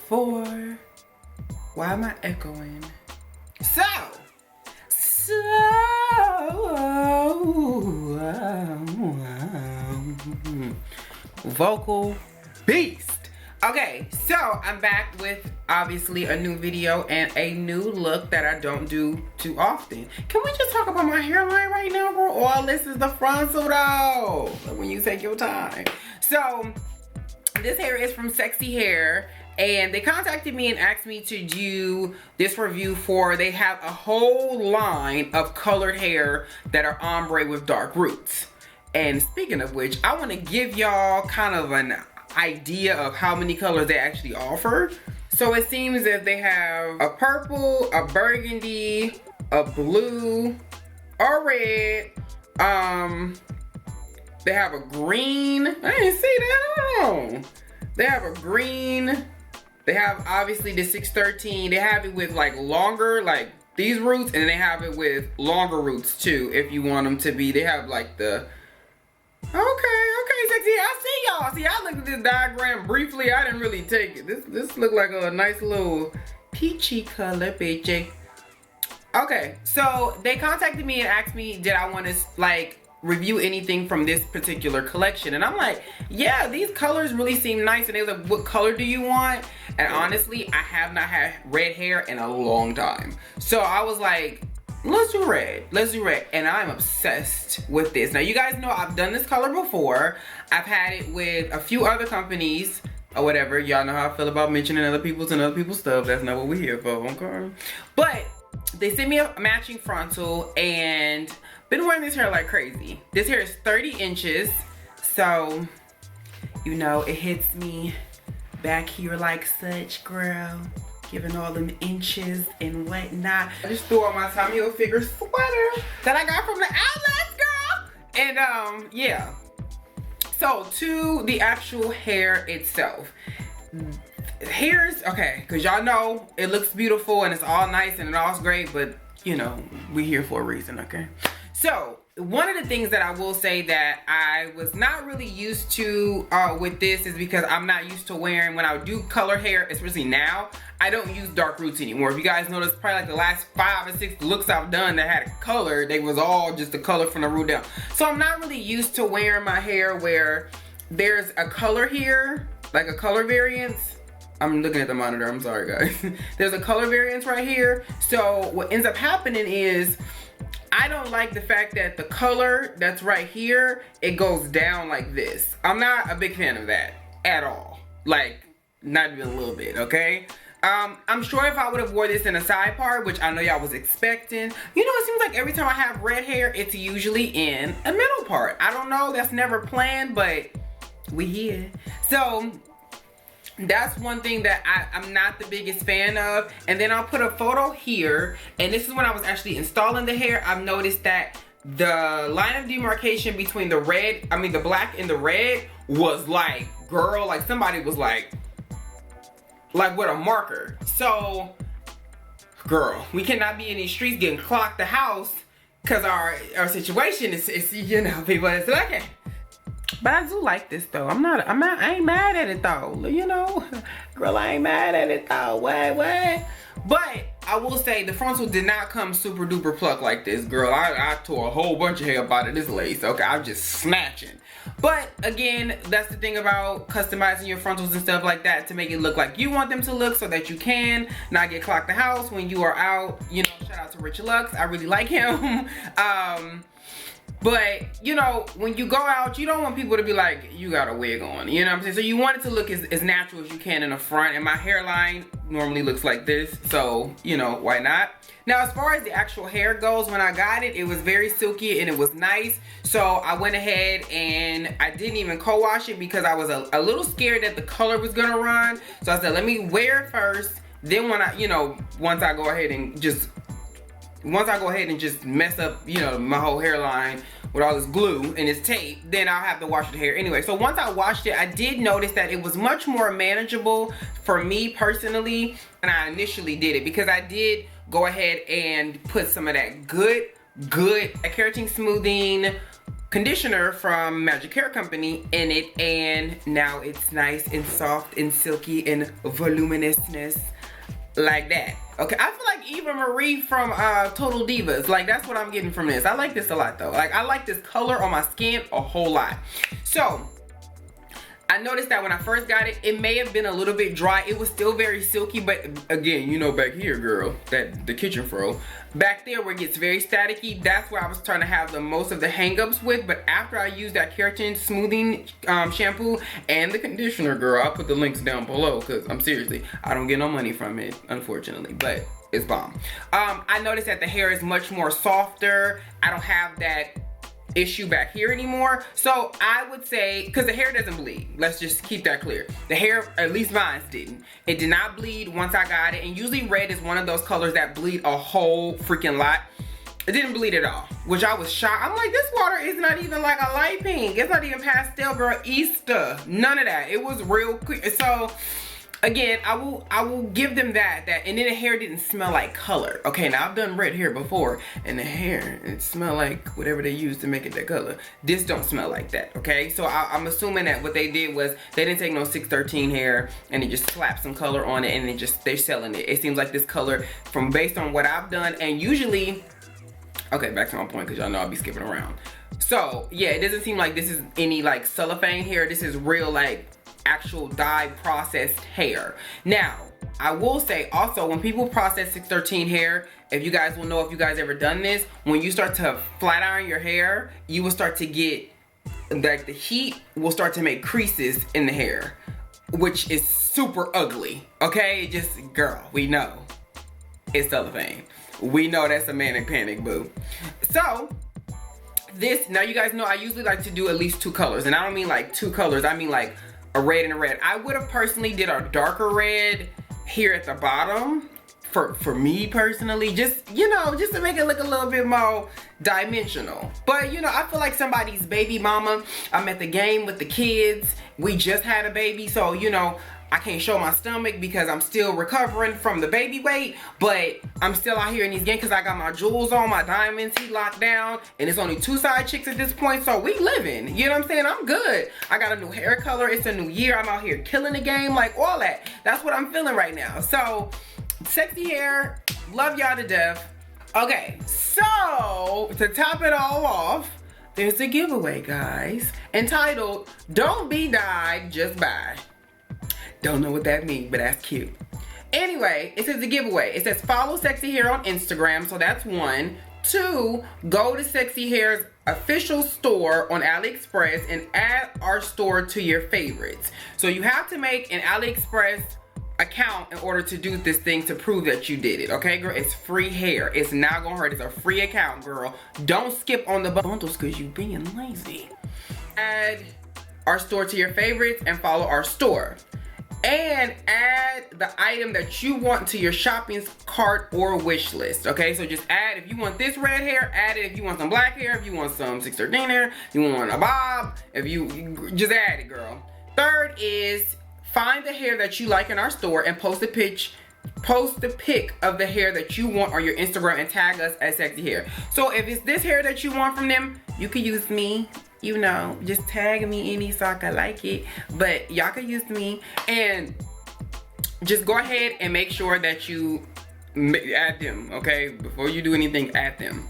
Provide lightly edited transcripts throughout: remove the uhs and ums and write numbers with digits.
4. Why am I echoing? So vocal beast. Okay, so I'm back with obviously a new video and a new look that I don't do too often. Can we just talk about my hairline right now, bro? All this is the frontal though, when you take your time. So this hair is from Sexy Hair, and they contacted me and asked me to do this review they have a whole line of colored hair that are ombre with dark roots. And speaking of which, I want to give y'all kind of an idea of how many colors they actually offer. So it seems that they have a purple, a burgundy, a blue, a red, they have a green. I didn't see that. I don't know. They have a green. They have obviously the 613. They have it with like longer, like these roots, and they have it with longer roots too, if you want them to be. They have like the, okay, Sexy. I see y'all. See, I looked at this diagram briefly. I didn't really take it. This looked like a nice little peachy color, bitch. Okay, so they contacted me and asked me, did I want to like review anything from this particular collection, and I'm like, yeah, these colors really seem nice. And they were like, what color do you want? And honestly, I have not had red hair in a long time, so I was like, let's do red, and I'm obsessed with this. Now you guys know I've done this color before. I've had it with a few other companies or whatever. Y'all know how I feel about mentioning other people's and other people's stuff. That's not what we're here for, okay? But they sent me a matching frontal, and been wearing this hair like crazy. This hair is 30 inches, so you know it hits me back here like such, girl, giving all them inches and whatnot. I just threw on my Tommy Hilfiger sweater that I got from the outlets, girl. And yeah, so to the actual hair itself. Here's okay, because y'all know it looks beautiful and it's all nice and it all's great, but you know, we here for a reason, okay? So one of the things that I will say that I was not really used to with this is because I'm not used to wearing, when I do color hair, especially now, I don't use dark roots anymore. If you guys notice, probably like the last 5 or 6 looks I've done that had a color, they was all just the color from the root down. So I'm not really used to wearing my hair where there's a color here, like a color variance. I'm looking at the monitor, I'm sorry guys. There's a color variance right here. So what ends up happening is, I don't like the fact that the color that's right here, it goes down like this. I'm not a big fan of that at all. Like, not even a little bit, okay? I'm sure if I would have wore this in a side part, which I know y'all was expecting, you know, it seems like every time I have red hair, it's usually in a middle part. I don't know, that's never planned, but we here. So that's one thing that I'm not the biggest fan of. And then I'll put a photo here, and this is when I was actually installing the hair. I've noticed that the line of demarcation between the black and the red was like, girl, like somebody was like with a marker. So girl, we cannot be in these streets getting clocked the house because our situation is, you know, people, it's okay. But I do like this though. I ain't mad at it though. You know, girl, I ain't mad at it though. What? But I will say the frontal did not come super duper pluck like this, girl. I tore a whole bunch of hair up out of this lace. Okay, I'm just snatching. But again, that's the thing about customizing your frontals and stuff like that, to make it look like you want them to look, so that you can not get clocked the house when you are out. You know, shout out to Rich Lux. I really like him. But you know, when you go out, you don't want people to be like, you got a wig on, you know what I'm saying? So you want it to look as natural as you can in the front, and my hairline normally looks like this, so you know, why not? Now as far as the actual hair goes, when I got it, it was very silky and it was nice. So I went ahead and I didn't even co-wash it because I was a little scared that the color was gonna run. So I said, let me wear it first, then when once I go ahead and just mess up, you know, my whole hairline with all this glue and this tape, then I'll have to wash the hair anyway. So once I washed it, I did notice that it was much more manageable for me personally than I initially did it, because I did go ahead and put some of that good keratin smoothing conditioner from Magic Hair Company in it, and now it's nice and soft and silky and voluminousness like that. Okay, I feel like Eva Marie from Total Divas. Like, that's what I'm getting from this. I like this a lot though. Like, I like this color on my skin a whole lot. So I noticed that when I first got it, it may have been a little bit dry. It was still very silky, but again, you know, back here, girl, that the kitchen fro, back there where it gets very staticky, that's where I was trying to have the most of the hang-ups with. But after I used that keratin smoothing shampoo and the conditioner, girl, I'll put the links down below, because I'm seriously, I don't get no money from it, unfortunately, but it's bomb. I noticed that the hair is much more softer. I don't have that issue back here anymore. So I would say, because the hair doesn't bleed, let's just keep that clear. The hair, at least mine, didn't. It did not bleed once I got it, and usually red is one of those colors that bleed a whole freaking lot. It didn't bleed at all, which I was shocked. I'm like, this water is not even like a light pink. It's not even pastel, girl. Easter, none of that. It was real quick. So again, I will give them that, and then the hair didn't smell like color. Okay, now I've done red hair before, and the hair, it smelled like whatever they used to make it that color. This don't smell like that, okay? So I'm assuming that what they did was they didn't take no 613 hair and they just slapped some color on it, and they're selling it. It seems like this color, from based on what I've done, and usually, okay, back to my point, because y'all know I'll be skipping around. So yeah, it doesn't seem like this is any like cellophane hair. This is real, like, actual dye processed hair. Now I will say also, when people process 613 hair, if you guys will know, if you guys ever done this, when you start to flat iron your hair, you will start to get, like, the heat will start to make creases in the hair, which is super ugly. Okay, just, girl, we know it's cellophane. We know that's a manic panic, boo. So this, now you guys know I usually like to do at least 2 colors, and I don't mean like 2 colors, I mean like a red and a red. I would have personally did a darker red here at the bottom for me personally, just, you know, just to make it look a little bit more dimensional. But you know, I feel like somebody's baby mama. I'm at the game with the kids. We just had a baby, so you know, I can't show my stomach because I'm still recovering from the baby weight, but I'm still out here in these games because I got my jewels on, my diamonds, he locked down, and it's only 2 side chicks at this point, so we living. You know what I'm saying? I'm good. I got a new hair color. It's a new year. I'm out here killing the game, like all that. That's what I'm feeling right now. So, sexy hair, love y'all to death. Okay, so to top it all off, there's a giveaway, guys, entitled "Don't Be Dyed, Just Buy." Don't know what that means, but that's cute. Anyway, it says the giveaway. It says follow Sexy Hair on Instagram, so that's 1. 2, go to Sexy Hair's official store on AliExpress and add our store to your favorites. So you have to make an AliExpress account in order to do this thing to prove that you did it. Okay, girl? It's free hair. It's not gonna hurt. It's a free account, girl. Don't skip on the bundles because you being lazy. Add our store to your favorites and follow our store. And add the item that you want to your shopping cart or wish list. Okay, so just add, if you want this red hair, add it. If you want some black hair, if you want some 613 hair, you want a bob, if you just add it, girl. 3rd is find the hair that you like in our store and post the pic of the hair that you want on your Instagram and tag us at Sexy Hair. So if it's this hair that you want from them, you can use me. You know, just tag me any so I can like it, but y'all can use me, and just go ahead and make sure that you add them, okay? Before you do anything, add them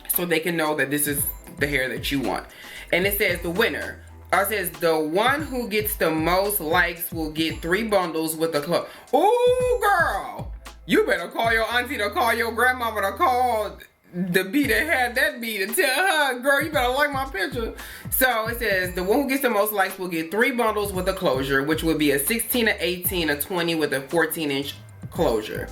so they can know that this is the hair that you want. And it says the winner, or it says the one who gets the most likes will get 3 bundles with a club. Ooh, girl, you better call your auntie to call your grandmama to call the bee that had that bee to tell her, girl, you better like my picture. So it says the one who gets the most likes will get 3 bundles with a closure, which would be a 16, a 18, a 20 with a 14-inch closure.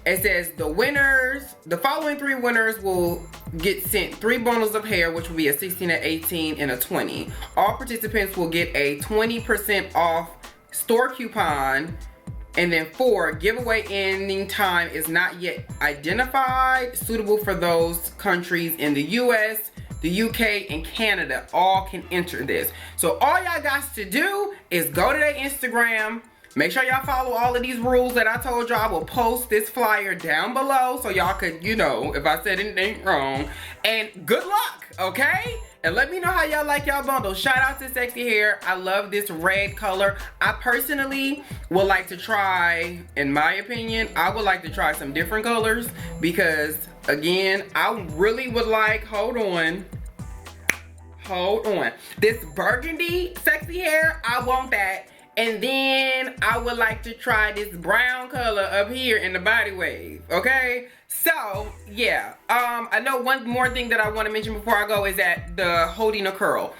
It says the following 3 winners will get sent 3 bundles of hair, which will be a 16, a 18, and a 20. All participants will get a 20% off store coupon. And then 4, giveaway ending time is not yet identified, suitable for those countries in the US, the UK, and Canada. All can enter this. So all y'all got to do is go to their Instagram. Make sure y'all follow all of these rules that I told y'all. I will post this flyer down below so y'all could, you know, if I said anything wrong. And good luck, okay? And let me know how y'all like y'all bundles. Shout out to Sexy Hair. I love this red color. I personally would like to try, in my opinion, I would like to try some different colors because, again, I really would like, hold on. This burgundy Sexy Hair, I want that. And then I would like to try this brown color up here in the body wave, okay? So, yeah. I know one more thing that I want to mention before I go is that the holding a curl.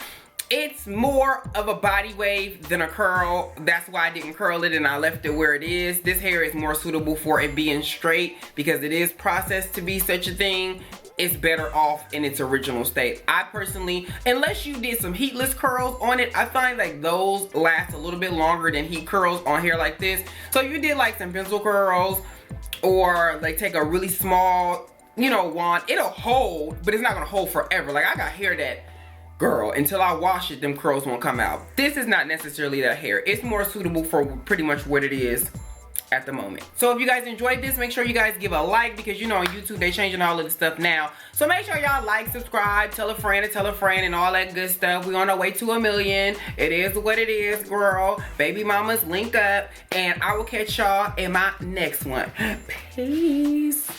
It's more of a body wave than a curl. That's why I didn't curl it and I left it where it is. This hair is more suitable for it being straight because it is processed to be such a thing. It's better off in its original state. I personally, unless you did some heatless curls on it, I find like those last a little bit longer than heat curls on hair like this. So you did like some pencil curls or like take a really small, you know, wand. It'll hold, but it's not gonna hold forever. Like I got hair that, girl, until I wash it, them curls won't come out. This is not necessarily that hair. It's more suitable for pretty much what it is at the moment. So if you guys enjoyed this, make sure you guys give a like because you know on YouTube they changing all of the stuff now. So make sure y'all like, subscribe, tell a friend and all that good stuff. We're on our way to 1 million. It is what it is, girl. Baby mamas link up and I will catch y'all in my next one. Peace.